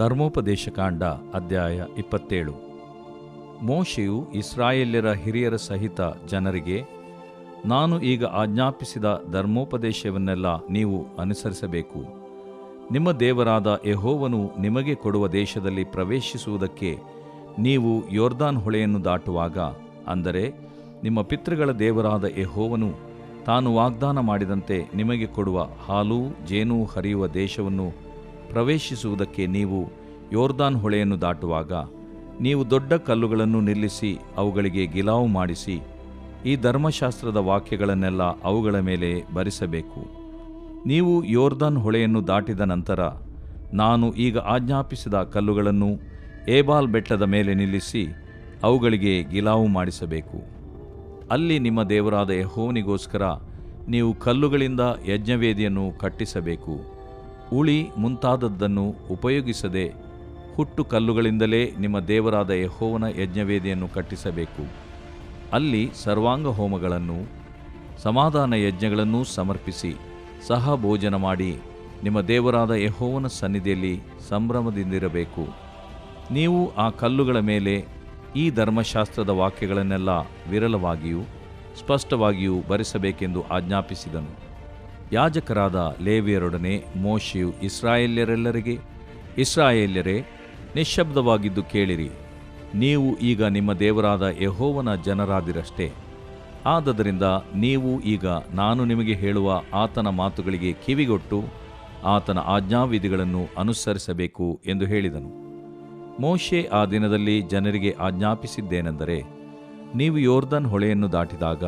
ಧರ್ಮೋಪದೇಶಕಾಂಡ ಅಧ್ಯಾಯ 27. ಮೋಶೆಯು ಇಸ್ರಾಯೇಲ್ಯರ ಹಿರಿಯರ ಸಹಿತ ಜನರಿಗೆ, ನಾನು ಈಗ ಆಜ್ಞಾಪಿಸಿದ ಧರ್ಮೋಪದೇಶವನ್ನೆಲ್ಲ ನೀವು ಅನುಸರಿಸಬೇಕು. ನಿಮ್ಮ ದೇವರಾದ ಯೆಹೋವನು ನಿಮಗೆ ಕೊಡುವ ದೇಶದಲ್ಲಿ ಪ್ರವೇಶಿಸುವುದಕ್ಕೆ ನೀವು ಯೊರ್ದಾನ್ ಹೊಳೆಯನ್ನು ದಾಟುವಾಗ, ಅಂದರೆ ನಿಮ್ಮ ಪಿತೃಗಳ ದೇವರಾದ ಯೆಹೋವನು ತಾನು ವಾಗ್ದಾನ ಮಾಡಿದಂತೆ ನಿಮಗೆ ಕೊಡುವ ಹಾಲೂ ಜೇನೂ ಹರಿಯುವ ದೇಶವನ್ನು ಪ್ರವೇಶಿಸುವುದಕ್ಕೆ ನೀವು ಯೊರ್ದಾನ್ ಹೊಳೆಯನ್ನು ದಾಟುವಾಗ, ನೀವು ದೊಡ್ಡ ಕಲ್ಲುಗಳನ್ನು ನಿಲ್ಲಿಸಿ ಅವುಗಳಿಗೆ ಗಿಲಾವು ಮಾಡಿಸಿ ಈ ಧರ್ಮಶಾಸ್ತ್ರದ ವಾಕ್ಯಗಳನ್ನೆಲ್ಲ ಅವುಗಳ ಮೇಲೆ ಬರೆಸಬೇಕು. ನೀವು ಯೊರ್ದಾನ್ ಹೊಳೆಯನ್ನು ದಾಟಿದ ನಂತರ ನಾನು ಈಗ ಆಜ್ಞಾಪಿಸಿದ ಕಲ್ಲುಗಳನ್ನು ಏಬಾಲ್ ಬೆಟ್ಟದ ಮೇಲೆ ನಿಲ್ಲಿಸಿ ಅವುಗಳಿಗೆ ಗಿಲಾವು ಮಾಡಿಸಬೇಕು. ಅಲ್ಲಿ ನಿಮ್ಮ ದೇವರಾದ ಯೆಹೋವನಿಗೋಸ್ಕರ ನೀವು ಕಲ್ಲುಗಳಿಂದ ಯಜ್ಞವೇದಿಯನ್ನು ಕಟ್ಟಿಸಬೇಕು. ಉಳಿ ಮುಂತಾದದ್ದನ್ನು ಉಪಯೋಗಿಸದೆ ಹುಟ್ಟು ಕಲ್ಲುಗಳಿಂದಲೇ ನಿಮ್ಮ ದೇವರಾದ ಯೆಹೋವನ ಯಜ್ಞವೇದಿಯನ್ನು ಕಟ್ಟಿಸಬೇಕು. ಅಲ್ಲಿ ಸರ್ವಾಂಗ ಹೋಮಗಳನ್ನು ಸಮಾಧಾನ ಯಜ್ಞಗಳನ್ನೂ ಸಮರ್ಪಿಸಿ ಸಹ ಭೋಜನ ಮಾಡಿ ನಿಮ್ಮ ದೇವರಾದ ಯೆಹೋವನ ಸನ್ನಿಧಿಯಲ್ಲಿ ಸಂಭ್ರಮದಿಂದಿರಬೇಕು. ನೀವು ಆ ಕಲ್ಲುಗಳ ಮೇಲೆ ಈ ಧರ್ಮಶಾಸ್ತ್ರದ ವಾಕ್ಯಗಳನ್ನೆಲ್ಲ ವಿರಳವಾಗಿಯೂ ಸ್ಪಷ್ಟವಾಗಿಯೂ ಬರೆಸಬೇಕೆಂದು ಆಜ್ಞಾಪಿಸಿದನು. ಯಾಜಕರಾದ ಲೇವಿಯರೊಡನೆ ಮೋಶೆಯು ಇಸ್ರಾಯೇಲ್ಯರೆಲ್ಲರಿಗೆ, ಇಸ್ರಾಯೇಲ್ಯರೇ, ನಿಶ್ಶಬ್ದವಾಗಿದ್ದು ಕೇಳಿರಿ. ನೀವು ಈಗ ನಿಮ್ಮ ದೇವರಾದ ಯೆಹೋವನ ಜನರಾದಿರಷ್ಟೇ. ಆದದರಿಂದ ನೀವು ಈಗ ನಾನು ನಿಮಗೆ ಹೇಳುವ ಆತನ ಮಾತುಗಳಿಗೆ ಕಿವಿಗೊಟ್ಟು ಆತನ ಆಜ್ಞಾವಿಧಿಗಳನ್ನು ಅನುಸರಿಸಬೇಕು ಎಂದು ಹೇಳಿದನು. ಮೋಶೆ ಆ ದಿನದಲ್ಲಿ ಜನರಿಗೆ ಆಜ್ಞಾಪಿಸಿದ್ದೇನೆಂದರೆ, ನೀವು ಯೊರ್ದಾನ್ ಹೊಳೆಯನ್ನು ದಾಟಿದಾಗ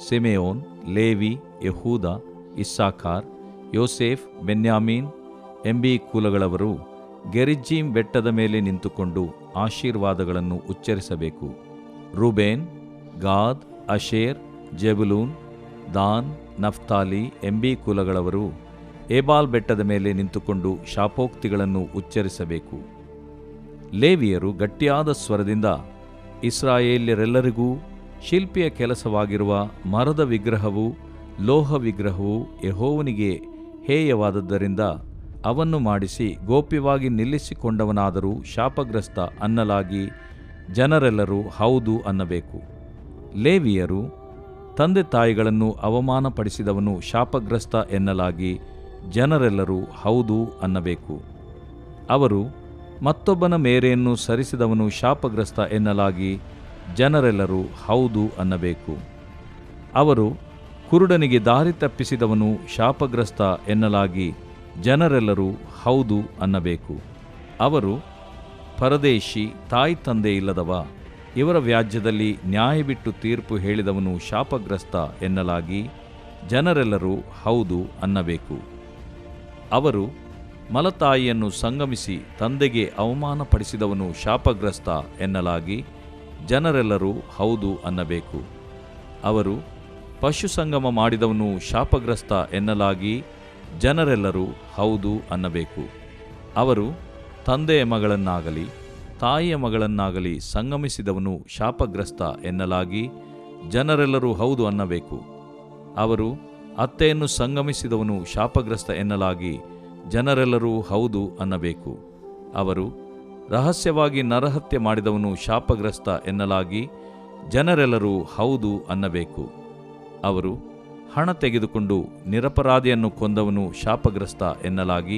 Simeon, Levi, Judah, Issachar, Joseph, Benjamin ಎಂಬೀ ಕುಲಗಳವರು ಗೆರಿಜ್ಜೀಮ್ ಬೆಟ್ಟದ ಮೇಲೆ ನಿಂತುಕೊಂಡು ಆಶೀರ್ವಾದಗಳನ್ನು ಉಚ್ಚರಿಸಬೇಕು. Reuben, Gad, Asher, Zebulun, Dan, Naphtali ಎಂಬೀ ಕುಲಗಳವರು ಏಬಾಲ್ ಬೆಟ್ಟದ ಮೇಲೆ ನಿಂತುಕೊಂಡು ಶಾಪೋಕ್ತಿಗಳನ್ನು ಉಚ್ಚರಿಸಬೇಕು. ಲೇವಿಯರು ಗಟ್ಟಿಯಾದ ಸ್ವರದಿಂದ ಇಸ್ರಾಯೇಲ್ಯರೆಲ್ಲರಿಗೂ ಶಿಲ್ಪಿಯ ಕೆಲಸವಾಗಿರುವ ಮರದ ವಿಗ್ರಹವು ಲೋಹ ವಿಗ್ರಹವು ಯೆಹೋವನಿಗೆ ಹೇಯವಾದದ್ದರಿಂದ ಅವನ್ನು ಮಾಡಿಸಿ ಗೋಪ್ಯವಾಗಿ ನಿಲ್ಲಿಸಿಕೊಂಡವನಾದರೂ ಶಾಪಗ್ರಸ್ತ ಅನ್ನಲಾಗಿ ಜನರೆಲ್ಲರೂ ಹೌದು ಅನ್ನಬೇಕು. ಲೇವಿಯರು ತಂದೆ ತಾಯಿಗಳನ್ನು ಅವಮಾನಪಡಿಸಿದವನು ಶಾಪಗ್ರಸ್ತ ಎನ್ನಲಾಗಿ ಜನರೆಲ್ಲರೂ ಹೌದು ಅನ್ನಬೇಕು. ಅವರು ಮತ್ತೊಬ್ಬನ ಮೇರೆಯನ್ನು ಸರಿಸಿದವನು ಶಾಪಗ್ರಸ್ತ ಎನ್ನಲಾಗಿ ಜನರೆಲ್ಲರೂ ಹೌದು ಅನ್ನಬೇಕು. ಅವರು ಕುರುಡನಿಗೆ ದಾರಿ ತಪ್ಪಿಸಿದವನು ಶಾಪಗ್ರಸ್ತ ಎನ್ನಲಾಗಿ ಜನರೆಲ್ಲರೂ ಹೌದು ಅನ್ನಬೇಕು. ಅವರು ಪರದೇಶಿ, ತಾಯಿ ತಂದೆ ಇಲ್ಲದವ, ಇವರ ವ್ಯಾಜ್ಯದಲ್ಲಿ ನ್ಯಾಯ ಬಿಟ್ಟು ತೀರ್ಪು ಹೇಳಿದವನು ಶಾಪಗ್ರಸ್ತ ಎನ್ನಲಾಗಿ ಜನರೆಲ್ಲರೂ ಹೌದು ಅನ್ನಬೇಕು. ಅವರು ಮಲತಾಯಿಯನ್ನು ಸಂಗಮಿಸಿ ತಂದೆಗೆ ಅವಮಾನಪಡಿಸಿದವನು ಶಾಪಗ್ರಸ್ತ ಎನ್ನಲಾಗಿ ಜನರೆಲ್ಲರೂ ಹೌದು ಅನ್ನಬೇಕು. ಅವರು ಪಶು ಸಂಗಮ ಮಾಡಿದವನು ಶಾಪಗ್ರಸ್ತ ಎನ್ನಲಾಗಿ ಜನರೆಲ್ಲರೂ ಹೌದು ಅನ್ನಬೇಕು. ಅವರು ತಂದೆಯ ಮಗಳನ್ನಾಗಲಿ ತಾಯಿಯ ಮಗಳನ್ನಾಗಲಿ ಸಂಗಮಿಸಿದವನು ಶಾಪಗ್ರಸ್ತ ಎನ್ನಲಾಗಿ ಜನರೆಲ್ಲರೂ ಹೌದು ಅನ್ನಬೇಕು. ಅವರು ಅತ್ತೆಯನ್ನು ಸಂಗಮಿಸಿದವನು ಶಾಪಗ್ರಸ್ತ ಎನ್ನಲಾಗಿ ಜನರೆಲ್ಲರೂ ಹೌದು ಅನ್ನಬೇಕು. ಅವರು ರಹಸ್ಯವಾಗಿ ನರಹತ್ಯೆ ಮಾಡಿದವನು ಶಾಪಗ್ರಸ್ತ ಎನ್ನಲಾಗಿ ಜನರೆಲ್ಲರೂ ಹೌದು ಅನ್ನಬೇಕು. ಅವರು ಹಣ ತೆಗೆದುಕೊಂಡು ನಿರಪರಾಧಿಯನ್ನು ಕೊಂದವನು ಶಾಪಗ್ರಸ್ತ ಎನ್ನಲಾಗಿ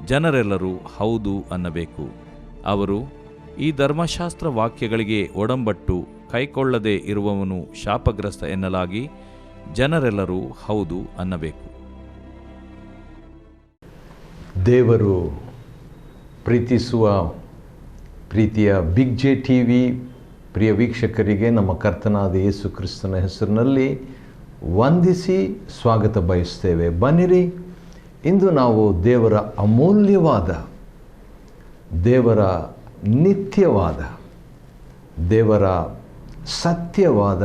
ಜನರೆಲ್ಲರೂ ಹೌದು ಅನ್ನಬೇಕು. ಅವರು ಈ ಧರ್ಮಶಾಸ್ತ್ರ ವಾಕ್ಯಗಳಿಗೆ ಒಡಂಬಟ್ಟು ಕೈಕೊಳ್ಳದೆ ಇರುವವನು ಶಾಪಗ್ರಸ್ತ ಎನ್ನಲಾಗಿ ಜನರೆಲ್ಲರೂ ಹೌದು ಅನ್ನಬೇಕು. ದೇವರು ಪ್ರೀತಿಸುವ ಪ್ರೀತಿಯ ಬಿಗ್ ಜೆ ಟಿವಿ ಪ್ರಿಯ ವೀಕ್ಷಕರಿಗೆ ನಮ್ಮ ಕರ್ತನಾದ ಯೇಸು ಕ್ರಿಸ್ತನ ಹೆಸರಿನಲ್ಲಿ ವಂದಿಸಿ ಸ್ವಾಗತ ಬಯಸ್ತೇವೆ. ಬನ್ನಿರಿ, ಇಂದು ನಾವು ದೇವರ ಅಮೂಲ್ಯವಾದ, ದೇವರ ನಿತ್ಯವಾದ, ದೇವರ ಸತ್ಯವಾದ,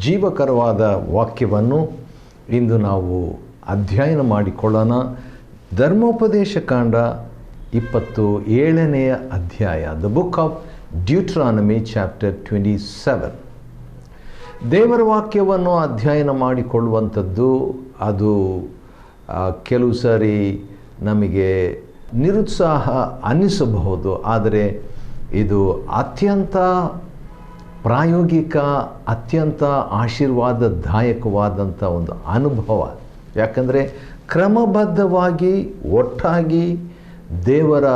ಜೀವಕರವಾದ ವಾಕ್ಯವನ್ನು ಇಂದು ನಾವು ಅಧ್ಯಯನ ಮಾಡಿಕೊಳ್ಳೋಣ. ಧರ್ಮೋಪದೇಶಕಾಂಡ 27ನೇ ಅಧ್ಯಾಯ, the book of Deuteronomy chapter 27. ದೇವರ ವಾಕ್ಯವನ್ನು ಅಧ್ಯಯನ ಮಾಡಿಕೊಳ್ಳುವಂಥದ್ದು ಅದು ಕೆಲವು ಸಾರಿ ನಮಗೆ ನಿರುತ್ಸಾಹ ಅನ್ನಿಸಬಹುದು, ಆದರೆ ಇದು ಅತ್ಯಂತ ಪ್ರಾಯೋಗಿಕ, ಅತ್ಯಂತ ಆಶೀರ್ವಾದದಾಯಕವಾದಂಥ ಒಂದು ಅನುಭವ. ಯಾಕಂದರೆ ಕ್ರಮಬದ್ಧವಾಗಿ ಒಟ್ಟಾಗಿ ದೇವರ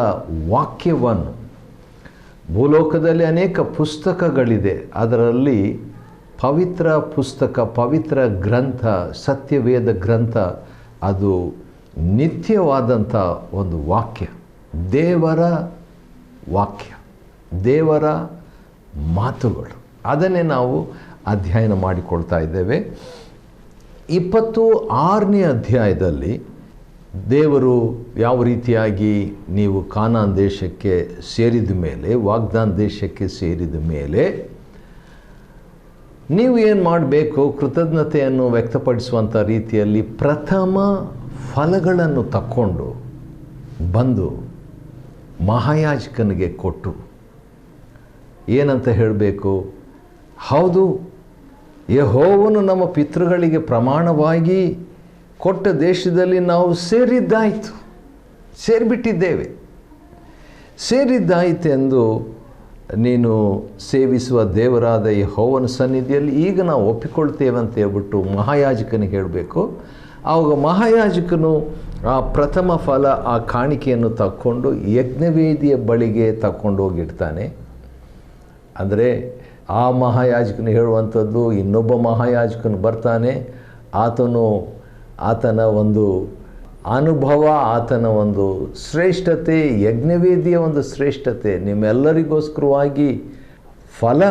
ವಾಕ್ಯವನ್ನು, ಭೂಲೋಕದಲ್ಲಿ ಅನೇಕ ಪುಸ್ತಕಗಳಿದೆ, ಅದರಲ್ಲಿ ಪವಿತ್ರ ಪುಸ್ತಕ, ಪವಿತ್ರ ಗ್ರಂಥ, ಸತ್ಯವೇದ ಗ್ರಂಥ, ಅದು ನಿತ್ಯವಾದಂಥ ಒಂದು ವಾಕ್ಯ, ದೇವರ ವಾಕ್ಯ, ದೇವರ ಮಾತುಗಳು. ಅದನ್ನೇ ನಾವು ಅಧ್ಯಯನ ಮಾಡಿಕೊಳ್ತಾ ಇದ್ದೇವೆ. 26ನೇ ಅಧ್ಯಾಯದಲ್ಲಿ ದೇವರು ಯಾವ ರೀತಿಯಾಗಿ ನೀವು ಕಾನಾನ್ ದೇಶಕ್ಕೆ ಸೇರಿದ ಮೇಲೆ, ವಾಗ್ದಾನ ದೇಶಕ್ಕೆ ಸೇರಿದ ಮೇಲೆ ನೀವು ಏನು ಮಾಡಬೇಕು, ಕೃತಜ್ಞತೆಯನ್ನು ವ್ಯಕ್ತಪಡಿಸುವಂಥ ರೀತಿಯಲ್ಲಿ ಪ್ರಥಮ ಫಲಗಳನ್ನು ತಕ್ಕೊಂಡು ಬಂದು ಮಹಾಯಾಜಕನಿಗೆ ಕೊಟ್ಟು ಏನಂತ ಹೇಳಬೇಕು, ಹೌದು, ಯೆಹೋವನು ನಮ್ಮ ಪಿತೃಗಳಿಗೆ ಪ್ರಮಾಣವಾಗಿ ಕೊಟ್ಟ ದೇಶದಲ್ಲಿ ನಾವು ಸೇರಿದ್ದಾಯಿತು, ಸೇರಿಬಿಟ್ಟಿದ್ದೇವೆ, ಸೇರಿದ್ದಾಯಿತೆಂದು ನೀನು ಸೇವಿಸುವ ದೇವರಾದ ಯೆಹೋವನ ಸನ್ನಿಧಿಯಲ್ಲಿ ಈಗ ನಾವು ಒಪ್ಪಿಕೊಳ್ತೇವೆ ಅಂತ ಹೇಳ್ಬಿಟ್ಟು ಮಹಾಯಾಜಕನಿಗೆ ಹೇಳಬೇಕು. ಆವಾಗ ಮಹಾಯಾಜಕನು ಆ ಪ್ರಥಮ ಫಲ, ಆ ಕಾಣಿಕೆಯನ್ನು ತಕ್ಕೊಂಡು ಯಜ್ಞವೇದಿಯ ಬಳಿಗೆ ತಕ್ಕೊಂಡು ಹೋಗಿಡ್ತಾನೆ. ಅಂದರೆ ಆ ಮಹಾಯಾಜಕನು ಹೇಳುವಂಥದ್ದು, ಇನ್ನೊಬ್ಬ ಮಹಾಯಾಜಕನು ಬರ್ತಾನೆ, ಆತನ ಒಂದು ಅನುಭವ, ಆತನ ಒಂದು ಶ್ರೇಷ್ಠತೆ, ಯಜ್ಞವೇದಿಯ ಒಂದು ಶ್ರೇಷ್ಠತೆ, ನಿಮ್ಮೆಲ್ಲರಿಗೋಸ್ಕರವಾಗಿ ಫಲ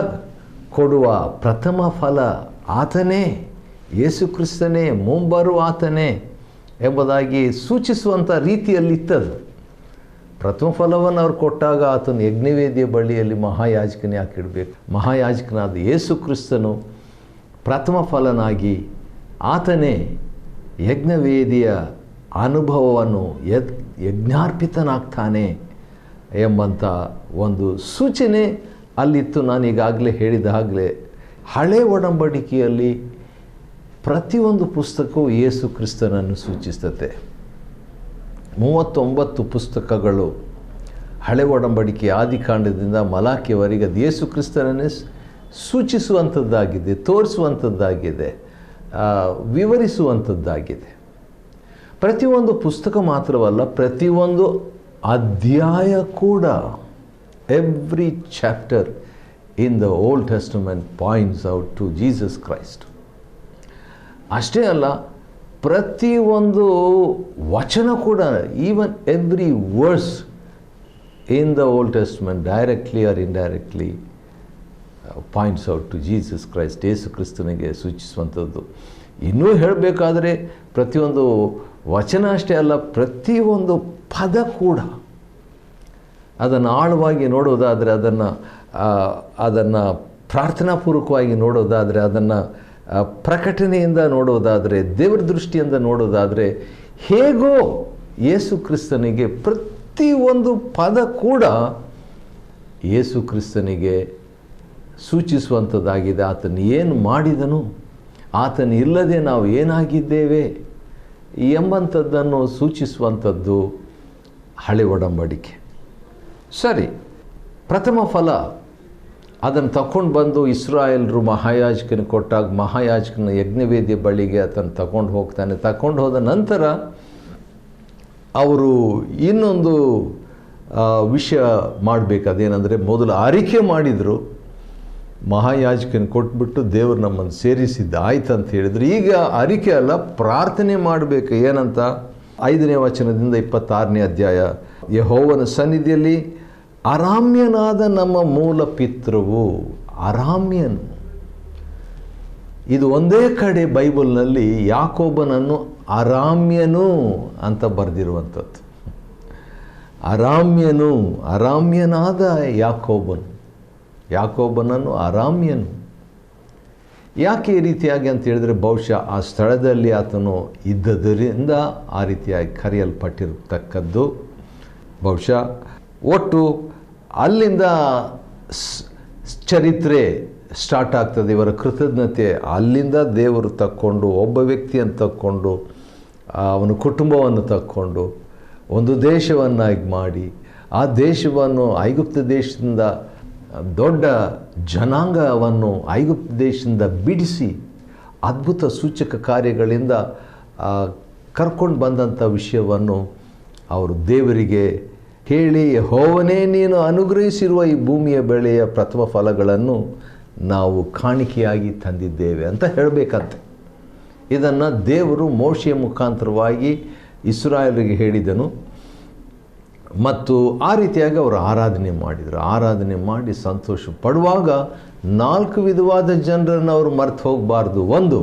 ಕೊಡುವ ಪ್ರಥಮ ಫಲ ಆತನೇ, ಯೇಸು ಕ್ರಿಸ್ತನೇ, ಮುಂಬರುವ ಆತನೇ ಎಂಬುದಾಗಿ ಸೂಚಿಸುವಂಥ ರೀತಿಯಲ್ಲಿತ್ತದು. ಪ್ರಥಮ ಫಲವನ್ನು ಅವ್ರು ಕೊಟ್ಟಾಗ ಆತನು ಯಜ್ಞವೇದಿಯ ಬಳಿಯಲ್ಲಿ ಮಹಾಯಾಜಕನೇ ಹಾಕಿಡಬೇಕು. ಮಹಾಯಾಜಕನಾದ ಯೇಸು ಕ್ರಿಸ್ತನು ಪ್ರಥಮ ಫಲನಾಗಿ ಆತನೇ ಯಜ್ಞವೇದಿಯ ಅನುಭವವನ್ನು ಯಜ್ಞಾರ್ಪಿತನಾಗ್ತಾನೆ ಎಂಬಂಥ ಒಂದು ಸೂಚನೆ ಅಲ್ಲಿತ್ತು. ನಾನು ಈಗಾಗಲೇ ಹೇಳಿದ ಹಾಗಲೇ ಹಳೆ ಒಡಂಬಡಿಕೆಯಲ್ಲಿ ಪ್ರತಿಯೊಂದು ಪುಸ್ತಕವು ಯೇಸು ಕ್ರಿಸ್ತನನ್ನು ಸೂಚಿಸುತ್ತೆ. 39 ಪುಸ್ತಕಗಳು ಹಳೆ ಒಡಂಬಡಿಕೆ ಆದಿಕಾಂಡದಿಂದ ಮಲಾಕಿಯವರೆಗೆ ಅದು ಯೇಸು ಕ್ರಿಸ್ತನನ್ನೇ ಸೂಚಿಸುವಂಥದ್ದಾಗಿದೆ, ತೋರಿಸುವಂಥದ್ದಾಗಿದೆ, ವಿವರಿಸುವಂಥದ್ದಾಗಿದೆ. ಪ್ರತಿಯೊಂದು ಪುಸ್ತಕ ಮಾತ್ರವಲ್ಲ, ಪ್ರತಿಯೊಂದು ಅಧ್ಯಾಯ ಕೂಡ, every chapter in the Old Testament points out to Jesus Christ. ಅಷ್ಟೇ ಅಲ್ಲ, ಪ್ರತಿಯೊಂದು ವಚನ ಕೂಡ, even every verse in the Old Testament directly or indirectly points out to Jesus Christ, ಯೇಸು ಕ್ರಿಸ್ತನಿಗೆ ಸೂಚಿಸುವಂಥದ್ದು. ಇನ್ನೂ ಹೇಳಬೇಕಾದರೆ ಪ್ರತಿಯೊಂದು ವಚನ ಅಷ್ಟೇ ಅಲ್ಲ, ಪ್ರತಿಯೊಂದು ಪದ ಕೂಡ, ಅದನ್ನು ಆಳವಾಗಿ ನೋಡೋದಾದರೆ, ಅದನ್ನು ಪ್ರಾರ್ಥನಾಪೂರ್ವಕವಾಗಿ ನೋಡೋದಾದರೆ, ಅದನ್ನು ಪ್ರಕಟಣೆಯಿಂದ ನೋಡೋದಾದರೆ, ದೇವರ ದೃಷ್ಟಿಯಿಂದ ನೋಡೋದಾದರೆ, ಹೇಗೋ ಯೇಸು ಕ್ರಿಸ್ತನಿಗೆ ಪ್ರತಿಯೊಂದು ಪದ ಕೂಡ ಯೇಸು ಕ್ರಿಸ್ತನಿಗೆ ಸೂಚಿಸುವಂಥದ್ದಾಗಿದೆ. ಆತನು ಏನು ಮಾಡಿದನು, ಆತನು ಇಲ್ಲದೆ ನಾವು ಏನಾಗಿದ್ದೇವೆ ಎಂಬಂಥದ್ದನ್ನು ಸೂಚಿಸುವಂಥದ್ದು ಹಳೆ ಒಡಂಬಡಿಕೆ. ಸರಿ, ಪ್ರಥಮ ಫಲ ಅದನ್ನು ತಗೊಂಡು ಬಂದು ಇಸ್ರಾಯೇಲರು ಮಹಾಯಾಜಕನ ಕೊಟ್ಟಾಗ ಮಹಾಯಾಜಕನ ಯಜ್ಞವೇದಿಯ ಬಳಿಗೆ ಅದನ್ನು ತಗೊಂಡು ಹೋಗ್ತಾನೆ. ತಗೊಂಡು ಹೋದ ನಂತರ ಅವರು ಇನ್ನೊಂದು ವಿಷಯ ಮಾಡಬೇಕು. ಅದೇನೆಂದರೆ, ಮೊದಲು ಆರಿಕೆ ಮಾಡಿದರು, ಮಹಾಯಾಜಕನ ಕೊಟ್ಬಿಟ್ಟು ದೇವರು ನಮ್ಮನ್ನು ಸೇರಿಸಿದ್ದ ಆಯ್ತು ಅಂತ ಹೇಳಿದ್ರು. ಈಗ ಆರಿಕೆ ಅಲ್ಲ, ಪ್ರಾರ್ಥನೆ ಮಾಡಬೇಕು. ಏನಂತ? 5ನೇ ವಚನದಿಂದ 26ನೇ ಅಧ್ಯಾಯ, ಯೆಹೋವನ ಸನ್ನಿಧಿಯಲ್ಲಿ ಅರಾಮ್ಯನಾದ ನಮ್ಮ ಮೂಲ ಪಿತೃವು, ಅರಾಮ್ಯನು, ಇದು ಒಂದೇ ಕಡೆ ಬೈಬಲ್ನಲ್ಲಿ ಯಾಕೋಬನನ್ನು ಅರಾಮ್ಯನು ಅಂತ ಬರೆದಿರುವಂಥದ್ದು. ಅರಾಮ್ಯನು, ಅರಾಮ್ಯನಾದ ಯಾಕೋಬನನ್ನು ಅರಾಮ್ಯನು. ಯಾಕೆ ಈ ರೀತಿಯಾಗಿ ಅಂತ ಹೇಳಿದ್ರೆ, ಬಹುಶಃ ಆ ಸ್ಥಳದಲ್ಲಿ ಆತನು ಇದ್ದದರಿಂದ ಆ ರೀತಿಯಾಗಿ ಕರೆಯಲ್ಪಟ್ಟಿರತಕ್ಕದ್ದು. ಬಹುಶಃ ಒಟ್ಟು ಅಲ್ಲಿಂದ ಚರಿತ್ರೆ ಸ್ಟಾರ್ಟ್ ಆಗ್ತದೆ, ಇವರ ಕೃತಜ್ಞತೆ. ಅಲ್ಲಿಂದ ದೇವರು ತಕ್ಕೊಂಡು, ಒಬ್ಬ ವ್ಯಕ್ತಿಯನ್ನು ತಕ್ಕೊಂಡು, ಅವನ ಕುಟುಂಬವನ್ನು ತಕ್ಕೊಂಡು ಒಂದು ದೇಶವನ್ನಾಗಿ ಮಾಡಿ ಆ ದೇಶವನ್ನು ಐಗುಪ್ತ ದೇಶದಿಂದ ದೊಡ್ಡ ಜನಾಂಗವನ್ನು ಐಗುಪ್ತ ದೇಶದಿಂದ ಬಿಡಿಸಿ ಅದ್ಭುತ ಸೂಚಕ ಕಾರ್ಯಗಳಿಂದ ಕರ್ಕೊಂಡು ಬಂದಂಥ ವಿಷಯವನ್ನು ಅವರು ದೇವರಿಗೆ ಹೇಳಿ, ಯೆಹೋವನೇ ನೀನು ಅನುಗ್ರಹಿಸಿರುವ ಈ ಭೂಮಿಯ ಬೆಳೆಯ ಪ್ರಥಮ ಫಲಗಳನ್ನು ನಾವು ಕಾಣಿಕೆಯಾಗಿ ತಂದಿದ್ದೇವೆ ಅಂತ ಹೇಳಬೇಕಂತೆ. ಇದನ್ನು ದೇವರು ಮೋಶೆಯ ಮುಖಾಂತರವಾಗಿ ಇಸ್ರಾಯೇಲರಿಗೆ ಹೇಳಿದನು. ಮತ್ತು ಆ ರೀತಿಯಾಗಿ ಅವರು ಆರಾಧನೆ ಮಾಡಿದರು. ಆರಾಧನೆ ಮಾಡಿ ಸಂತೋಷ ಪಡುವಾಗ 4 ವಿಧವಾದ ಜನರನ್ನು ಅವರು ಮರೆತು ಹೋಗಬಾರ್ದು. ಒಂದು,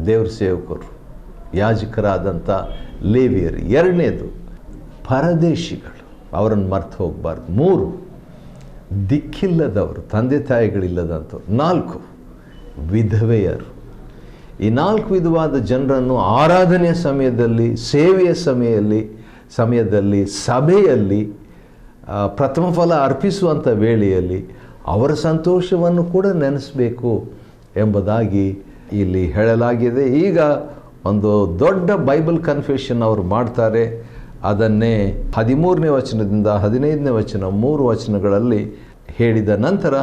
ದೇವ್ರ ಸೇವಕರು, ಯಾಜಕರಾದಂಥ ಲೇವಿಯರು. 2ನೇದು, ಪರದೇಶಿಗಳು, ಅವರನ್ನು ಮರೆತು ಹೋಗಬಾರ್ದು. 3, ದಿಕ್ಕಿಲ್ಲದವರು, ತಂದೆ ತಾಯಿಗಳಿಲ್ಲದಂಥವ್ರು. 4, ವಿಧವೆಯರು. ಈ 4 ವಿಧವಾದ ಜನರನ್ನು ಆರಾಧನೆಯ ಸಮಯದಲ್ಲಿ, ಸೇವೆಯ ಸಮಯದಲ್ಲಿ ಸಭೆಯಲ್ಲಿ ಪ್ರಥಮ ಫಲ ಅರ್ಪಿಸುವಂಥ ವೇಳೆಯಲ್ಲಿ ಅವರ ಸಂತೋಷವನ್ನು ಕೂಡ ನೆನೆಸಬೇಕು ಎಂಬುದಾಗಿ ಇಲ್ಲಿ ಹೇಳಲಾಗಿದೆ. ಈಗ ಒಂದು ದೊಡ್ಡ ಬೈಬಲ್ ಕನ್ಫೆಷನ್ ಅವರು ಮಾಡ್ತಾರೆ. ಅದನ್ನೇ 13ನೇ ವಚನದಿಂದ 15ನೇ ವಚನ 3 ವಚನಗಳಲ್ಲಿ ಹೇಳಿದ ನಂತರ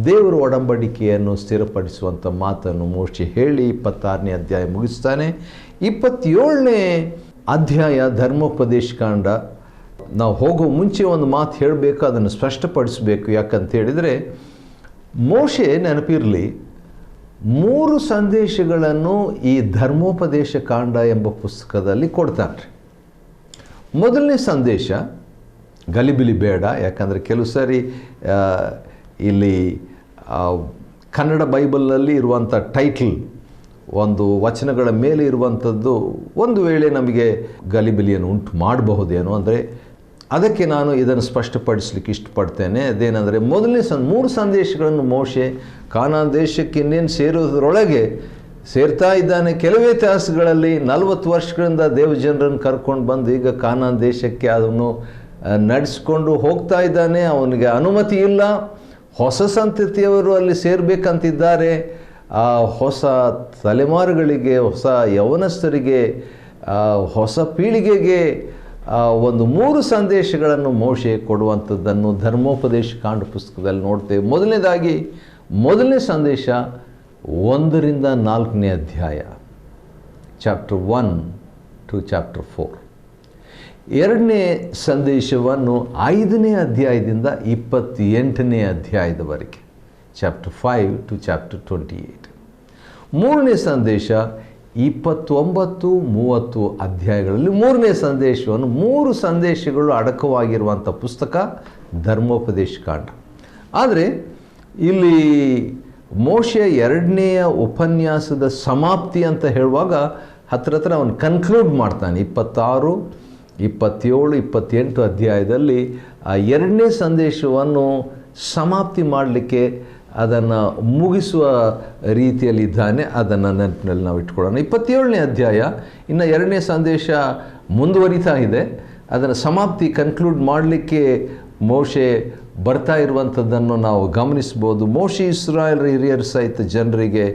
ದೇವರ ಒಡಂಬಡಿಕೆಯನ್ನು ಸ್ಥಿರಪಡಿಸುವಂಥ ಮಾತನ್ನು ಮೋಶೆ ಹೇಳಿ 26ನೇ ಅಧ್ಯಾಯ ಮುಗಿಸ್ತಾನೆ. 27ನೇ ಅಧ್ಯಾಯ ಧರ್ಮೋಪದೇಶ ಕಾಂಡ. ನಾವು ಹೋಗೋ ಮುಂಚೆ ಒಂದು ಮಾತು ಹೇಳಬೇಕು, ಅದನ್ನು ಸ್ಪಷ್ಟಪಡಿಸಬೇಕು. ಯಾಕಂತ ಹೇಳಿದರೆ, ಮೋಶೆ ನೆನಪಿರಲಿ 3 ಸಂದೇಶಗಳನ್ನು ಈ ಧರ್ಮೋಪದೇಶ ಕಾಂಡ ಎಂಬ ಪುಸ್ತಕದಲ್ಲಿ ಕೊಡ್ತಾನೆ. ಮೊದಲನೇ ಸಂದೇಶ ಗಲಿಬಿಲಿ ಬೇಡ. ಯಾಕಂದರೆ ಕೆಲವು ಸಾರಿ ಇಲ್ಲಿ ಕನ್ನಡ ಬೈಬಲ್ನಲ್ಲಿ ಇರುವಂಥ ಟೈಟಲ್ ಒಂದು ವಚನಗಳ ಮೇಲೆ ಇರುವಂಥದ್ದು ಒಂದು ವೇಳೆ ನಮಗೆ ಗಲಿಬಿಲಿಯನ್ನು ಉಂಟು ಮಾಡಬಹುದೇನೋ. ಅಂದರೆ ಅದಕ್ಕೆ ನಾನು ಇದನ್ನು ಸ್ಪಷ್ಟಪಡಿಸಲಿಕ್ಕೆ ಇಷ್ಟಪಡ್ತೇನೆ. ಅದೇನೆಂದರೆ, ಮೊದಲನೇ 3 ಸಂದೇಶಗಳನ್ನು ಮೋಶೆ ಕಾನಾನ್ ದೇಶಕ್ಕೆ ಇನ್ನೇನು ಸೇರೋದ್ರೊಳಗೆ ಸೇರ್ತಾ ಇದ್ದಾನೆ. ಕೆಲವೇ ತಾಸುಗಳಲ್ಲಿ 40 ವರ್ಷಗಳಿಂದ ದೇವಜನರನ್ನು ಕರ್ಕೊಂಡು ಬಂದು ಈಗ ಕಾನಾನ್ ದೇಶಕ್ಕೆ ಅದನ್ನು ನಡೆಸ್ಕೊಂಡು ಹೋಗ್ತಾ ಇದ್ದಾನೆ. ಅವನಿಗೆ ಅನುಮತಿ ಇಲ್ಲ. ಹೊಸ ಸಂತತಿಯವರು ಅಲ್ಲಿ ಸೇರಬೇಕಂತಿದ್ದಾರೆ. ಆ ಹೊಸ ತಲೆಮಾರುಗಳಿಗೆ, ಹೊಸ ಯೌವನಸ್ಥರಿಗೆ, ಹೊಸ ಪೀಳಿಗೆಗೆ ಒಂದು 3 ಸಂದೇಶಗಳನ್ನು ಮೋಶೆ ಕೊಡುವಂಥದ್ದನ್ನು ಧರ್ಮೋಪದೇಶ ಕಾಂಡ ಪುಸ್ತಕದಲ್ಲಿ ನೋಡ್ತೇವೆ. ಮೊದಲನೇ ಸಂದೇಶ 1ರಿಂದ 4ನೇ ಅಧ್ಯಾಯ, ಚಾಪ್ಟರ್ 1 to ಚಾಪ್ಟರ್ 4. 2ನೇ ಸಂದೇಶವನ್ನು 5ನೇ ಅಧ್ಯಾಯದಿಂದ 28ನೇ ಅಧ್ಯಾಯದವರೆಗೆ, ಚಾಪ್ಟರ್ 5 to ಚಾಪ್ಟರ್ 28. 3ನೇ ಸಂದೇಶ 29-30 ಅಧ್ಯಾಯಗಳಲ್ಲಿ 3ನೇ ಸಂದೇಶವನ್ನು 3 ಸಂದೇಶಗಳು ಅಡಕವಾಗಿರುವಂಥ ಪುಸ್ತಕ ಧರ್ಮೋಪದೇಶ ಕಾಂಡ. ಆದರೆ ಇಲ್ಲಿ ಮೋಶೆ 2ನೇಯ ಉಪನ್ಯಾಸದ ಸಮಾಪ್ತಿ ಅಂತ ಹೇಳುವಾಗ ಹತ್ರ ಅವನು ಕನ್ಕ್ಲೂಡ್ ಮಾಡ್ತಾನೆ. 26, 27, 28 ಅಧ್ಯಾಯದಲ್ಲಿ ಆ 2ನೇ ಸಂದೇಶವನ್ನು ಸಮಾಪ್ತಿ ಮಾಡಲಿಕ್ಕೆ, ಅದನ್ನು ಮುಗಿಸುವ ರೀತಿಯಲ್ಲಿದ್ದಾನೆ. ಅದನ್ನು ನೆನಪಿನಲ್ಲಿ ನಾವು ಇಟ್ಕೊಳ್ಳೋಣ. 27ನೇ ಅಧ್ಯಾಯ ಇನ್ನು 2ನೇ ಸಂದೇಶ ಮುಂದುವರಿತಾ ಇದೆ. ಅದನ್ನು ಸಮಾಪ್ತಿ ಕನ್ಕ್ಲೂಡ್ ಮಾಡಲಿಕ್ಕೆ ಮೋಶೆ ಬರ್ತಾ ಇರುವಂಥದ್ದನ್ನು ನಾವು ಗಮನಿಸ್ಬೋದು. ಮೋಶೆ ಇಸ್ರಾಯೇಲರ ಹಿರಿಯರ ಸಹಿತ ಜನರಿಗೆ,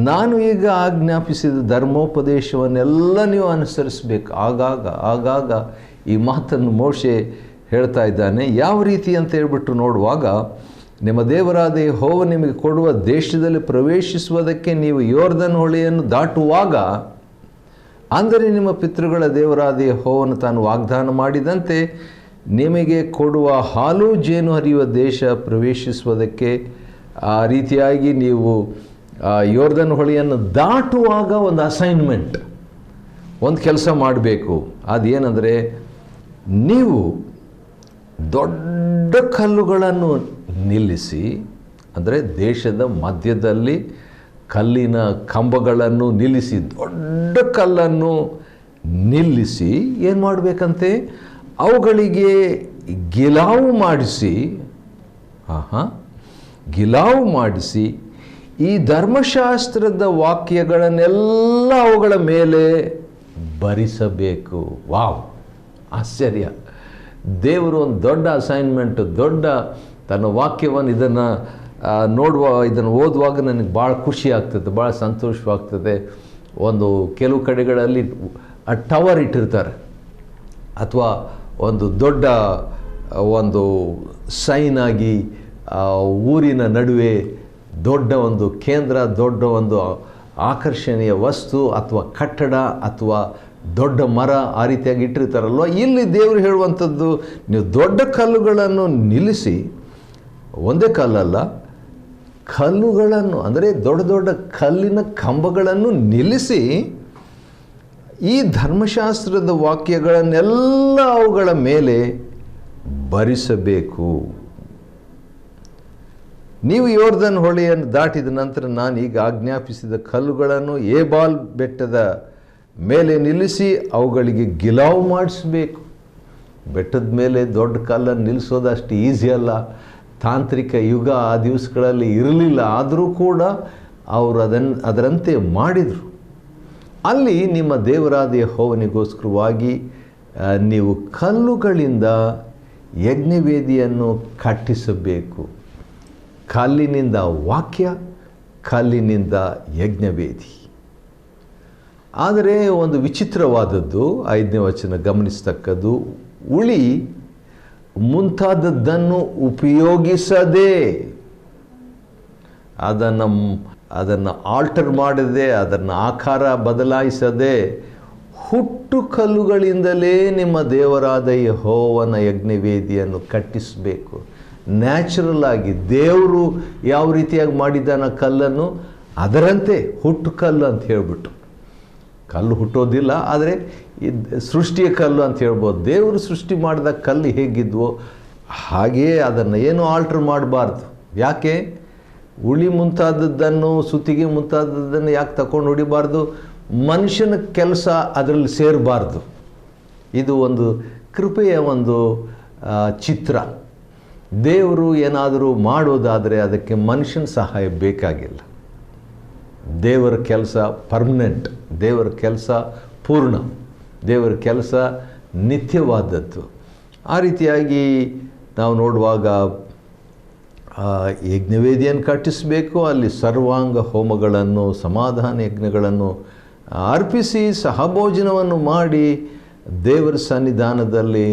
ನಾನು ಈಗ ಆಜ್ಞಾಪಿಸಿದ ಧರ್ಮೋಪದೇಶವನ್ನೆಲ್ಲ ನೀವು ಅನುಸರಿಸಬೇಕು. ಆಗಾಗ ಈ ಮಾತನ್ನು ಮೋಶೆ ಹೇಳ್ತಾ ಇದ್ದಾನೆ. ಯಾವ ರೀತಿ ಅಂತ ಹೇಳ್ಬಿಟ್ಟು ನೋಡುವಾಗ, ನಿಮ್ಮ ದೇವರಾದ ಯೆಹೋವ ನಿಮಗೆ ಕೊಡುವ ದೇಶದಲ್ಲಿ ಪ್ರವೇಶಿಸುವುದಕ್ಕೆ ನೀವು ಯೋರ್ದನ್ ಹೊಳೆಯನ್ನು ದಾಟುವಾಗ, ಅಂದರೆ ನಿಮ್ಮ ಪಿತೃಗಳ ದೇವರಾದ ಯೆಹೋವನು ತಾನು ವಾಗ್ದಾನ ಮಾಡಿದಂತೆ ನಿಮಗೆ ಕೊಡುವ ಹಾಲು ಜೇನು ಹರಿಯುವ ದೇಶ ಪ್ರವೇಶಿಸುವುದಕ್ಕೆ ಆ ರೀತಿಯಾಗಿ ನೀವು ಯೋರ್ದನ್ ಹೊಳೆಯನ್ನು ದಾಟುವಾಗ ಒಂದು ಅಸೈನ್ಮೆಂಟ್, ಒಂದು ಕೆಲಸ ಮಾಡಬೇಕು. ಅದೇನೆಂದರೆ, ನೀವು ದೊಡ್ಡ ಕಲ್ಲುಗಳನ್ನು ನಿಲ್ಲಿಸಿ, ಅಂದರೆ ದೇಶದ ಮಧ್ಯದಲ್ಲಿ ಕಲ್ಲಿನ ಕಂಬಗಳನ್ನು ನಿಲ್ಲಿಸಿ, ದೊಡ್ಡ ಕಲ್ಲನ್ನು ನಿಲ್ಲಿಸಿ ಏನು ಮಾಡಬೇಕಂತೆ, ಅವುಗಳಿಗೆ ಗಿಲಾವು ಮಾಡಿಸಿ ಈ ಧರ್ಮಶಾಸ್ತ್ರದ ವಾಕ್ಯಗಳನ್ನೆಲ್ಲ ಅವುಗಳ ಮೇಲೆ ಬರಿಸಬೇಕು. ವಾವ್, ಆಶ್ಚರ್ಯ! ದೇವರು ಒಂದು ದೊಡ್ಡ ಅಸೈನ್ಮೆಂಟ್, ದೊಡ್ಡ ತನ್ನ ವಾಕ್ಯವನ್ನು ಇದನ್ನು ಓದುವಾಗ ನನಗೆ ಭಾಳ ಖುಷಿ ಆಗ್ತದೆ, ಭಾಳ ಸಂತೋಷವಾಗ್ತದೆ. ಕೆಲವು ಕಡೆಗಳಲ್ಲಿ ಟವರ್ ಇಟ್ಟಿರ್ತಾರೆ. ಅಥವಾ ಒಂದು ದೊಡ್ಡ ಒಂದು ಸೈನ್ ಆಗಿ ಊರಿನ ನಡುವೆ ದೊಡ್ಡ ಒಂದು ಕೇಂದ್ರ, ದೊಡ್ಡ ಒಂದು ಆಕರ್ಷಣೀಯ ವಸ್ತು ಅಥವಾ ಕಟ್ಟಡ ಅಥವಾ ದೊಡ್ಡ ಮರ ಆ ರೀತಿಯಾಗಿ ಇಟ್ಟಿರ್ತಾರಲ್ವ. ಇಲ್ಲಿ ದೇವರು ಹೇಳುವಂಥದ್ದು, ನೀವು ದೊಡ್ಡ ಕಲ್ಲುಗಳನ್ನು ನಿಲ್ಲಿಸಿ, ಒಂದೇ ಕಲ್ಲಲ್ಲ, ಕಲ್ಲುಗಳನ್ನು ಅಂದರೆ ದೊಡ್ಡ ದೊಡ್ಡ ಕಲ್ಲಿನ ಕಂಬಗಳನ್ನು ನಿಲ್ಲಿಸಿ ಈ ಧರ್ಮಶಾಸ್ತ್ರದ ವಾಕ್ಯಗಳನ್ನೆಲ್ಲ ಅವುಗಳ ಮೇಲೆ ಬರಿಸಬೇಕು. ನೀವು ಯೋರ್ದನ್ ಹೊಳೆಯನ್ನು ದಾಟಿದ ನಂತರ ನಾನು ಈಗ ಆಜ್ಞಾಪಿಸಿದ ಕಲ್ಲುಗಳನ್ನು ಏಬಾಲ್ ಬೆಟ್ಟದ ಮೇಲೆ ನಿಲ್ಲಿಸಿ ಅವುಗಳಿಗೆ ಗಿಲಾವು ಮಾಡಿಸಬೇಕು. ಬೆಟ್ಟದ ಮೇಲೆ ದೊಡ್ಡ ಕಲ್ಲನ್ನು ನಿಲ್ಲಿಸೋದು ಅಷ್ಟು ಈಸಿ ಅಲ್ಲ. ತಾಂತ್ರಿಕ ಯುಗ ಆ ದಿವಸಗಳಲ್ಲಿ ಇರಲಿಲ್ಲ. ಆದರೂ ಕೂಡ ಅವರು ಅದರಂತೆ ಮಾಡಿದರು. ಅಲ್ಲಿ ನಿಮ್ಮ ದೇವರಾದ ಯೆಹೋವನಿಗೋಸ್ಕರವಾಗಿ ನೀವು ಕಲ್ಲುಗಳಿಂದ ಯಜ್ಞವೇದಿಯನ್ನು ಕಟ್ಟಿಸಬೇಕು. ಕಲ್ಲಿನಿಂದ ವಾಕ್ಯ, ಕಲ್ಲಿನಿಂದ ಯಜ್ಞವೇದಿ. ಆದರೆ ಒಂದು ವಿಚಿತ್ರವಾದದ್ದು 5ನೇ ವಚನ ಗಮನಿಸ್ತಕ್ಕದ್ದು, ಉಳಿ ಮುಂತಾದದ್ದನ್ನು ಉಪಯೋಗಿಸದೆ, ಅದನ್ನು ಆಲ್ಟರ್ ಮಾಡದೆ, ಅದನ್ನು ಆಕಾರ ಬದಲಾಯಿಸದೆ, ಹುಟ್ಟು ಕಲ್ಲುಗಳಿಂದಲೇ ನಿಮ್ಮ ದೇವರಾದ ಯೆಹೋವನ ಯಜ್ಞವೇದಿಯನ್ನು ಕಟ್ಟಿಸಬೇಕು. ನ್ಯಾಚುರಲ್ ಆಗಿ ದೇವರು ಯಾವ ರೀತಿಯಾಗಿ ಮಾಡಿದ್ದಾನ ಕಲ್ಲನ್ನು, ಅದರಂತೆ ಹುಟ್ಟು ಕಲ್ಲು ಅಂತ ಹೇಳಿಬಿಟ್ಟು, ಕಲ್ಲು ಹುಟ್ಟೋದಿಲ್ಲ, ಆದರೆ ಸೃಷ್ಟಿಯ ಕಲ್ಲು ಅಂತ ಹೇಳ್ಬೋದು. ದೇವರು ಸೃಷ್ಟಿ ಮಾಡಿದ ಕಲ್ಲು ಹೇಗಿದ್ವೋ ಹಾಗೆಯೇ ಅದನ್ನು ಏನು ಆಲ್ಟ್ರ್ ಮಾಡಬಾರ್ದು. ಯಾಕೆ? ಉಳಿ ಮುಂತಾದದ್ದನ್ನು, ಸುತ್ತಿಗೆ ಮುಂತಾದದ್ದನ್ನು ಯಾಕೆ ತಗೊಂಡು ಹೊಡಿಬಾರ್ದು? ಮನುಷ್ಯನ ಕೆಲಸ ಅದರಲ್ಲಿ ಸೇರಬಾರ್ದು. ಇದು ಒಂದು ಕೃಪೆಯ ಒಂದು ಚಿತ್ರ. ದೇವರು ಏನಾದರೂ ಮಾಡೋದಾದರೆ ಅದಕ್ಕೆ ಮನುಷ್ಯನ ಸಹಾಯ ಬೇಕಾಗಿಲ್ಲ. ದೇವರ ಕೆಲಸ ಪರ್ಮನೆಂಟ್, ದೇವರ ಕೆಲಸ ಪೂರ್ಣ, ದೇವರ ಕೆಲಸ ನಿತ್ಯವಾದದ್ದು. ಆ ರೀತಿಯಾಗಿ ನಾವು ನೋಡುವಾಗ ಯಜ್ಞವೇದಿಯನ್ನು ಕಟ್ಟಿಸಬೇಕು. ಅಲ್ಲಿ ಸರ್ವಾಂಗ ಹೋಮಗಳನ್ನು, ಸಮಾಧಾನ ಯಜ್ಞಗಳನ್ನು ಅರ್ಪಿಸಿ ಸಹಭೋಜನವನ್ನು ಮಾಡಿ ದೇವರ ಸನ್ನಿಧಾನದಲ್ಲಿ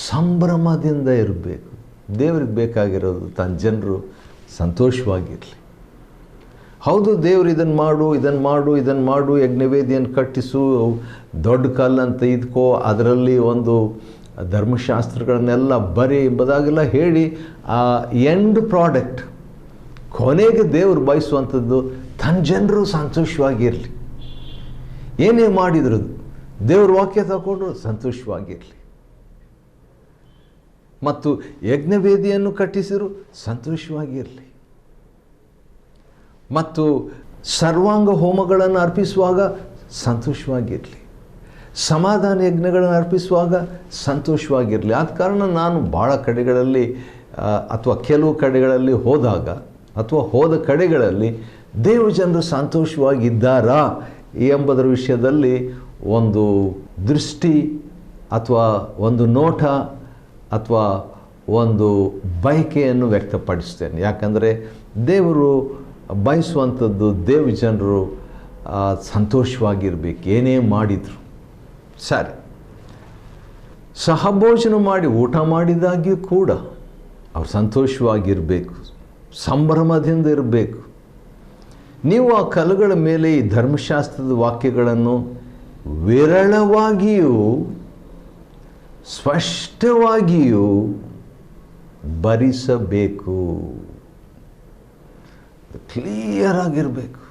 ಸಂಭ್ರಮದಿಂದ ಇರಬೇಕು. ದೇವರಿಗೆ ಬೇಕಾಗಿರೋದು ತನ್ನ ಜನರು ಸಂತೋಷವಾಗಿರಲಿ. ಹೌದು, ದೇವರು ಇದನ್ನು ಮಾಡು, ಇದನ್ನು ಮಾಡು, ಇದನ್ನು ಮಾಡು, ಯಜ್ಞವೇದಿಯನ್ನು ಕಟ್ಟಿಸು, ದೊಡ್ಡ ಕಲ್ಲಂತ ಇದ್ಕೋ, ಅದರಲ್ಲಿ ಒಂದು ಧರ್ಮಶಾಸ್ತ್ರಗಳನ್ನೆಲ್ಲ ಬರೀ ಎಂಬುದಾಗೆಲ್ಲ ಹೇಳಿ ಆ ಎಂಡ್ ಪ್ರಾಡಕ್ಟ್ ಕೊನೆಗೆ ದೇವರು ಬಯಸುವಂಥದ್ದು ತನ್ನ ಜನರು ಸಂತೋಷವಾಗಿರಲಿ. ಏನೇ ಮಾಡಿದ್ರು ದೇವ್ರ ವಾಕ್ಯ ತಗೊಂಡ್ರು ಸಂತೋಷವಾಗಿರಲಿ. ಮತ್ತು ಯಜ್ಞವೇದಿಯನ್ನು ಕಟ್ಟಿಸಿರು ಸಂತೋಷವಾಗಿರಲಿ. ಮತ್ತು ಸರ್ವಾಂಗ ಹೋಮಗಳನ್ನು ಅರ್ಪಿಸುವಾಗ ಸಂತೋಷವಾಗಿರಲಿ. ಸಮಾಧಾನ ಯಜ್ಞಗಳನ್ನು ಅರ್ಪಿಸುವಾಗ ಸಂತೋಷವಾಗಿರಲಿ. ಆದ ಕಾರಣ ನಾನು ಭಾಳ ಕಡೆಗಳಲ್ಲಿ ಅಥವಾ ಕೆಲವು ಕಡೆಗಳಲ್ಲಿ ಹೋದಾಗ ಅಥವಾ ಹೋದ ಕಡೆಗಳಲ್ಲಿ ದೇವ ಜನರು ಸಂತೋಷವಾಗಿದ್ದಾರಾ ಎಂಬುದರ ವಿಷಯದಲ್ಲಿ ಒಂದು ದೃಷ್ಟಿ ಅಥವಾ ಒಂದು ನೋಟ ಅಥವಾ ಒಂದು ಬಯಕೆಯನ್ನು ವ್ಯಕ್ತಪಡಿಸ್ತೇನೆ. ಯಾಕಂದರೆ ದೇವರು ಬಯಸುವಂಥದ್ದು ದೇವ ಜನರು ಸಂತೋಷವಾಗಿರಬೇಕು. ಏನೇ ಮಾಡಿದರು ಸರಿ, ಸಹಭೋಜನ ಮಾಡಿ ಊಟ ಮಾಡಿದಾಗ್ಯೂ ಕೂಡ ಅವ್ರು ಸಂತೋಷವಾಗಿರಬೇಕು, ಸಂಭ್ರಮದಿಂದ ಇರಬೇಕು. ನೀವು ಆ ಕಲ್ಲುಗಳ ಮೇಲೆ ಈ ಧರ್ಮಶಾಸ್ತ್ರದ ವಾಕ್ಯಗಳನ್ನು ವಿರಳವಾಗಿಯೂ ಸ್ಪಷ್ಟವಾಗಿಯೂ ಬರಿಸಬೇಕು. ಕ್ಲಿಯರ್ ಆಗಿರಬೇಕು,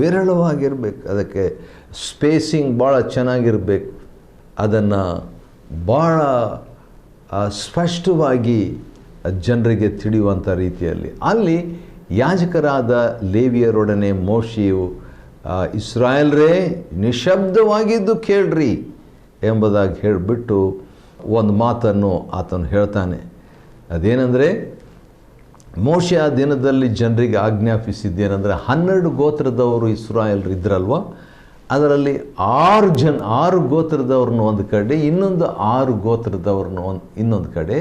ವಿರಳವಾಗಿರಬೇಕು. ಅದಕ್ಕೆ ಸ್ಪೇಸಿಂಗ್ ಭಾಳ ಚೆನ್ನಾಗಿರಬೇಕು. ಅದನ್ನು ಭಾಳ ಸ್ಪಷ್ಟವಾಗಿ ಜನರಿಗೆ ತಿಳಿಯುವಂಥ ರೀತಿಯಲ್ಲಿ ಅಲ್ಲಿ ಯಾಜಕರಾದ ಲೇವಿಯರೊಡನೆ ಮೋಶೆಯು ಇಸ್ರಾಯೇಲ್ರೇ ನಿಶಬ್ದವಾಗಿದ್ದು ಕೇಳ್ರಿ ಎಂಬುದಾಗಿ ಹೇಳಿಬಿಟ್ಟು ಒಂದು ಮಾತನ್ನು ಆತನು ಹೇಳ್ತಾನೆ. ಅದೇನೆಂದರೆ, ಮೋಶೆ ಆ ದಿನದಲ್ಲಿ ಜನರಿಗೆ ಆಜ್ಞಾಪಿಸಿದ್ದೇನೆಂದರೆ 12 ಗೋತ್ರದವರು ಇಸ್ರಾಯೇಲ್ರು ಇದ್ರಲ್ವ, ಅದರಲ್ಲಿ 6 ಗೋತ್ರದವ್ರನ್ನ ಒಂದು ಕಡೆ, ಇನ್ನೊಂದು 6 ಗೋತ್ರದವ್ರನ್ನ ಇನ್ನೊಂದು ಕಡೆ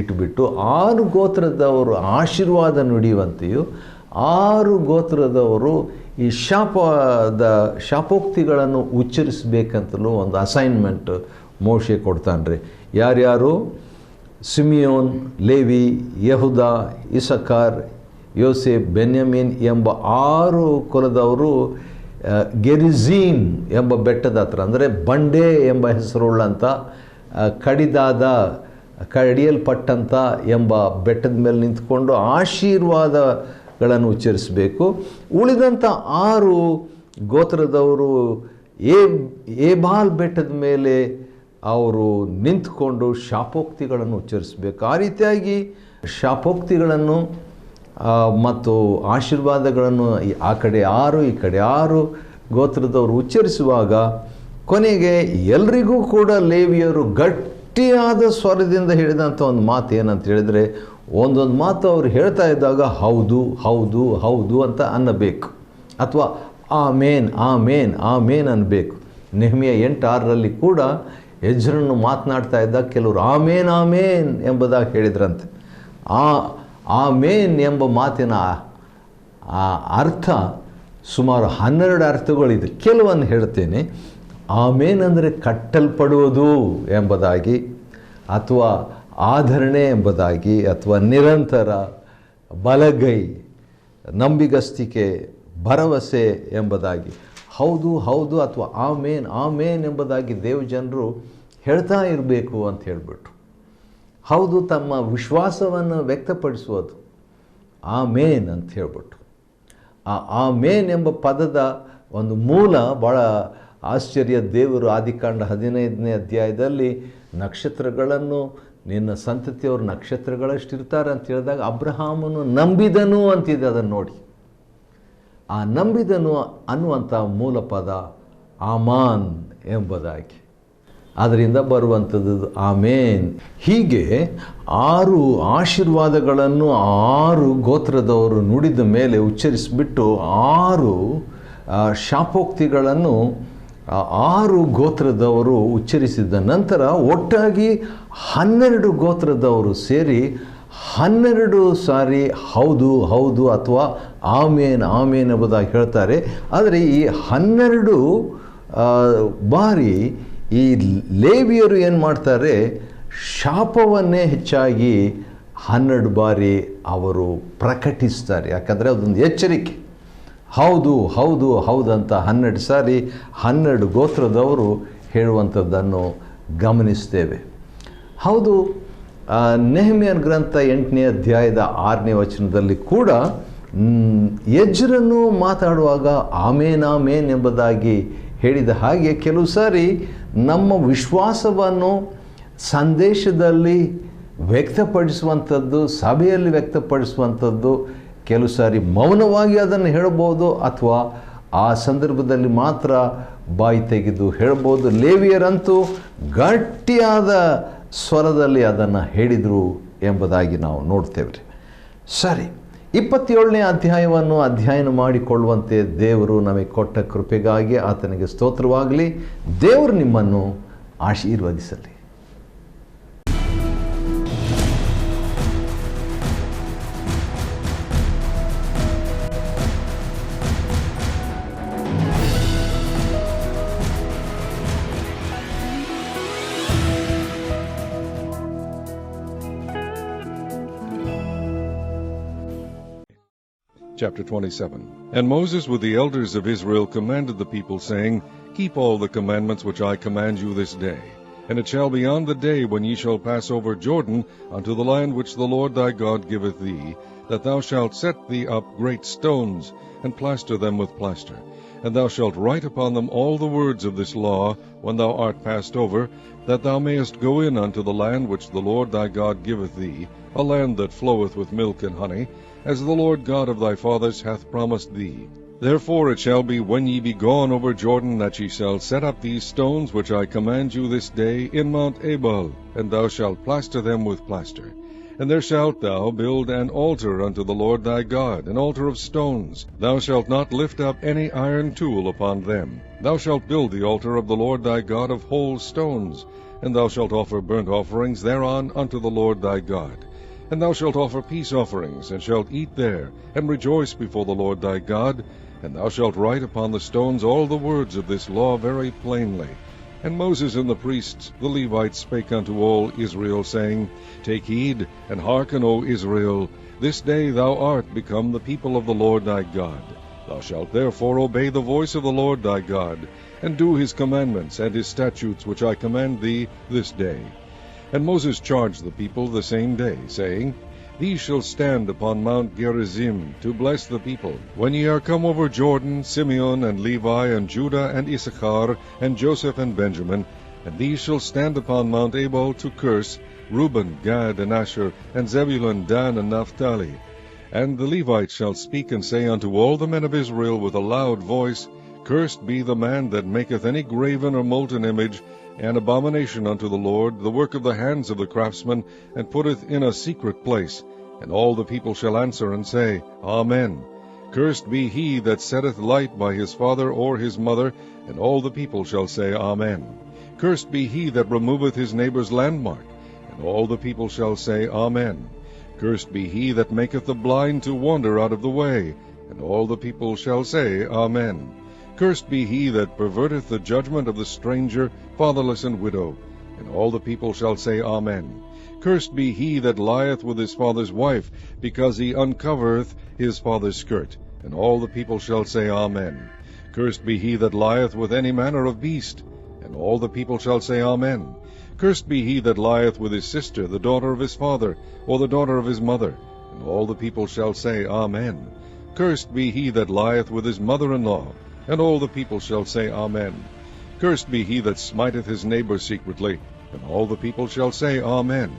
ಇಟ್ಬಿಟ್ಟು 6 ಗೋತ್ರದವರು ಆಶೀರ್ವಾದ ನುಡಿಯುವಂತೆಯೂ 6 ಗೋತ್ರದವರು ಈ ಶಾಪೋಕ್ತಿಗಳನ್ನು ಉಚ್ಚರಿಸಬೇಕಂತಲೂ ಒಂದು ಅಸೈನ್ಮೆಂಟ್, ಮೋಶೆ ಕೊಡ್ತಾನ್ರಿ. ಯಾರ್ಯಾರು? ಸಿಮಿಯೋನ್, ಲೇವಿ, ಯಹುದ, ಇಸಕಾರ್, ಯೋಸೇಫ್, ಬೆನ್ಯಾಮೀನ್ ಎಂಬ 6 ಕುಲದವರು ಗೆರಿಝೀಮ್ ಎಂಬ ಬೆಟ್ಟದ ಹತ್ರ, ಅಂದರೆ ಬಂಡೆ ಎಂಬ ಹೆಸರುಳ್ಳಂಥ ಕಡಿಯಲ್ಪಟ್ಟಂಥ ಎಂಬ ಬೆಟ್ಟದ ಮೇಲೆ ನಿಂತ್ಕೊಂಡು ಆಶೀರ್ವಾದಗಳನ್ನು ಉಚ್ಚರಿಸಬೇಕು. ಉಳಿದಂಥ 6 ಗೋತ್ರದವರು ಏಬಾಲ್ ಬೆಟ್ಟದ ಮೇಲೆ ಅವರು ನಿಂತ್ಕೊಂಡು ಶಾಪೋಕ್ತಿಗಳನ್ನು ಉಚ್ಚರಿಸಬೇಕು. ಆ ರೀತಿಯಾಗಿ ಶಾಪೋಕ್ತಿಗಳನ್ನು ಮತ್ತು ಆಶೀರ್ವಾದಗಳನ್ನು ಆ ಕಡೆ 6 ಈ ಕಡೆ 6 ಗೋತ್ರದವರು ಉಚ್ಚರಿಸುವಾಗ ಕೊನೆಗೆ ಎಲ್ರಿಗೂ ಕೂಡ ಲೇವಿಯರು ಗಟ್ಟಿಯಾದ ಸ್ವರದಿಂದ ಹೇಳಿದಂಥ ಒಂದು ಮಾತು ಏನಂತ ಹೇಳಿದರೆ, ಒಂದೊಂದು ಮಾತು ಅವರು ಹೇಳ್ತಾ ಇದ್ದಾಗ ಹೌದು ಹೌದು ಹೌದು ಅಂತ ಅನ್ನಬೇಕು, ಅಥವಾ ಆಮೇನ್ ಆಮೇನ್ ಆಮೇನ್ ಅನ್ನಬೇಕು. ನೆಹೆಮಿಯ 8:6 ಕೂಡ ಎಜ್ರನು ಮಾತನಾಡ್ತಾ ಇದ್ದಾಗ ಕೆಲವರು ಆಮೇನ್ ಆಮೇನ್ ಎಂಬುದಾಗಿ ಹೇಳಿದ್ರಂತೆ. ಆಮೇನ್ ಎಂಬ ಮಾತಿನ ಅರ್ಥ ಸುಮಾರು 12 ಅರ್ಥಗಳಿದೆ. ಕೆಲವನ್ನು ಹೇಳ್ತೇನೆ. ಆಮೇನ್ ಅಂದರೆ ಕಟ್ಟಲ್ಪಡುವುದು ಎಂಬುದಾಗಿ, ಅಥವಾ ಆಧರಣೆ ಎಂಬುದಾಗಿ, ಅಥವಾ ನಿರಂತರ, ಬಲಗೈ, ನಂಬಿಗಸ್ತಿಕೆ, ಭರವಸೆ ಎಂಬುದಾಗಿ. ಹೌದು ಹೌದು ಅಥವಾ ಆಮೇನ್ ಆಮೇನ್ ಎಂಬುದಾಗಿ ದೇವಜನರು ಹೇಳ್ತಾ ಇರಬೇಕು ಅಂತ ಹೇಳಿಬಿಟ್ರು. ಹೌದು ತಮ್ಮ ವಿಶ್ವಾಸವನ್ನು ವ್ಯಕ್ತಪಡಿಸುವುದು ಆಮೇನ್ ಅಂತ ಹೇಳ್ಬಿಟ್ಟು. ಆಮೇನ್ ಎಂಬ ಪದದ ಒಂದು ಮೂಲ ಭಾಳ ಆಶ್ಚರ್ಯ. ದೇವರು ಆದಿಕಾಂಡ 15ನೇ ಅಧ್ಯಾಯದಲ್ಲಿ ನಕ್ಷತ್ರಗಳನ್ನು, ನಿನ್ನ ಸಂತತಿಯವರು ನಕ್ಷತ್ರಗಳಷ್ಟಿರ್ತಾರೆ ಅಂತ ಹೇಳಿದಾಗ ಅಬ್ರಹಾಮನು ನಂಬಿದನು ಅಂತಿದೆ. ಅದನ್ನು ನೋಡಿ, ಆ ನಂಬಿದನು ಅನ್ನುವಂಥ ಮೂಲ ಪದ ಆಮಾನ್ ಎಂಬುದಾಗಿ, ಅದರಿಂದ ಬರುವಂಥದ್ದು ಆಮೇನ್. ಹೀಗೆ 6 ಆಶೀರ್ವಾದಗಳನ್ನು 6 ಗೋತ್ರದವರು ನುಡಿದ ಮೇಲೆ ಉಚ್ಚರಿಸಿಬಿಟ್ಟು 6 ಶಾಪೋಕ್ತಿಗಳನ್ನು 6 ಗೋತ್ರದವರು ಉಚ್ಚರಿಸಿದ ನಂತರ ಒಟ್ಟಾಗಿ 12 ಗೋತ್ರದವರು ಸೇರಿ 12 ಸಾರಿ ಹೌದು ಹೌದು ಅಥವಾ ಆಮೇನ್ ಆಮೇನ್ ಎಂಬುದಾಗಿ ಹೇಳ್ತಾರೆ. ಆದರೆ ಈ 12 ಬಾರಿ ಈ ಲೇವಿಯರು ಏನು ಮಾಡ್ತಾರೆ, ಶಾಪವನ್ನೇ ಹೆಚ್ಚಾಗಿ 12 ಬಾರಿ ಅವರು ಪ್ರಕಟಿಸ್ತಾರೆ. ಯಾಕಂದರೆ ಅದೊಂದು ಎಚ್ಚರಿಕೆ. ಹೌದು ಹೌದು ಹೌದಂತ 12 ಸಾರಿ 12 ಗೋತ್ರದವರು ಹೇಳುವಂಥದ್ದನ್ನು ಗಮನಿಸ್ತೇವೆ. ಹೌದು, ನೆಹೆಮಿಯನ ಗ್ರಂಥ 8ನೇ ಅಧ್ಯಾಯದ 6ನೇ ವಚನದಲ್ಲಿ ಕೂಡ ಎಜ್ರನು ಮಾತಾಡುವಾಗ ಆಮೇನ್ ಆಮೇನ್ ಎಂಬುದಾಗಿ ಹೇಳಿದ ಹಾಗೆ ಕೆಲವು ಸಾರಿ ನಮ್ಮ ವಿಶ್ವಾಸವನ್ನು ಸಂದೇಶದಲ್ಲಿ ವ್ಯಕ್ತಪಡಿಸುವಂಥದ್ದು, ಸಭೆಯಲ್ಲಿ ವ್ಯಕ್ತಪಡಿಸುವಂಥದ್ದು, ಕೆಲವು ಸಾರಿ ಮೌನವಾಗಿ ಅದನ್ನು ಹೇಳ್ಬೋದು, ಅಥವಾ ಆ ಸಂದರ್ಭದಲ್ಲಿ ಮಾತ್ರ ಬಾಯಿ ತೆಗೆದು ಹೇಳ್ಬೋದು. ಲೇವಿಯರಂತೂ ಗಟ್ಟಿಯಾದ ಸ್ವರದಲ್ಲಿ ಅದನ್ನು ಹೇಳಿದರು ಎಂಬುದಾಗಿ ನಾವು ನೋಡ್ತೇವೆ. ಸರಿ, 27ನೇ ಅಧ್ಯಾಯವನ್ನು ಅಧ್ಯಯನ ಮಾಡಿಕೊಳ್ಳುವಂತೆ ದೇವರು ನಮಗೆ ಕೊಟ್ಟ ಕೃಪೆಗಾಗಿ ಆತನಿಗೆ ಸ್ತೋತ್ರವಾಗಲಿ. ದೇವರು ನಿಮ್ಮನ್ನು ಆಶೀರ್ವದಿಸಲಿ. Chapter 27. And Moses with the elders of Israel commanded the people, saying, Keep all the commandments which I command you this day. And it shall be on the day when ye shall pass over Jordan unto the land which the Lord thy God giveth thee, that thou shalt set thee up great stones, and plaster them with plaster. And thou shalt write upon them all the words of this law when thou art passed over, that thou mayest go in unto the land which the Lord thy God giveth thee, a land that floweth with milk and honey, as the Lord God of thy fathers hath promised thee. Therefore it shall be, when ye be gone over Jordan, that ye shall set up these stones which I command you this day in Mount Ebal, and thou shalt plaster them with plaster. And there shalt thou build an altar unto the Lord thy God, an altar of stones. Thou shalt not lift up any iron tool upon them. Thou shalt build the altar of the Lord thy God of whole stones, and thou shalt offer burnt offerings thereon unto the Lord thy God. And thou shalt offer peace offerings, and shalt eat there, and rejoice before the Lord thy God. And thou shalt write upon the stones all the words of this law very plainly. And Moses and the priests, the Levites, spake unto all Israel, saying, Take heed, and hearken, O Israel. This day thou art become the people of the Lord thy God. Thou shalt therefore obey the voice of the Lord thy God, and do his commandments and his statutes which I command thee this day. And Moses charged the people the same day, saying, These shall stand upon Mount Gerizim to bless the people. When ye are come over Jordan, Simeon and Levi and Judah and Issachar and Joseph and Benjamin, and these shall stand upon Mount Ebal to curse Reuben, Gad, and Asher, and Zebulun, Dan, and Naphtali. And the Levites shall speak and say unto all the men of Israel with a loud voice, Cursed be the man that maketh any graven or molten image, an abomination unto the Lord, the work of the hands of the craftsman, and putteth in a secret place. And all the people shall answer and say, Amen. Cursed be he that setteth light by his father or his mother, and all the people shall say, Amen. Cursed be he that removeth his neighbour's landmark, and all the people shall say, Amen. Cursed be he that maketh the blind to wander out of the way, and all the people shall say, Amen. Cursed be he that perverteth the judgment of the stranger, fatherless, and widow, and all the people shall say, Amen. Cursed be he that lieth with his father's wife, because he uncovereth his father's skirt, and all the people shall say, Amen. Cursed be he that lieth with any manner of beast, and all the people shall say, Amen. Cursed be he that lieth with his sister, the daughter of his father, or the daughter of his mother, and all the people shall say, Amen. Cursed be he that lieth with his mother-in-law, and all the people shall say, Amen. Cursed be he that smiteth his neighbor secretly, and all the people shall say, Amen.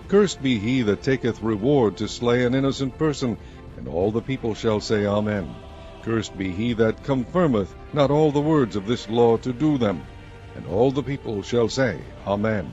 Cursed be he that taketh reward to slay an innocent person, and all the people shall say, Amen. Cursed be he that confirmeth not all the words of this law to do them, and all the people shall say, Amen.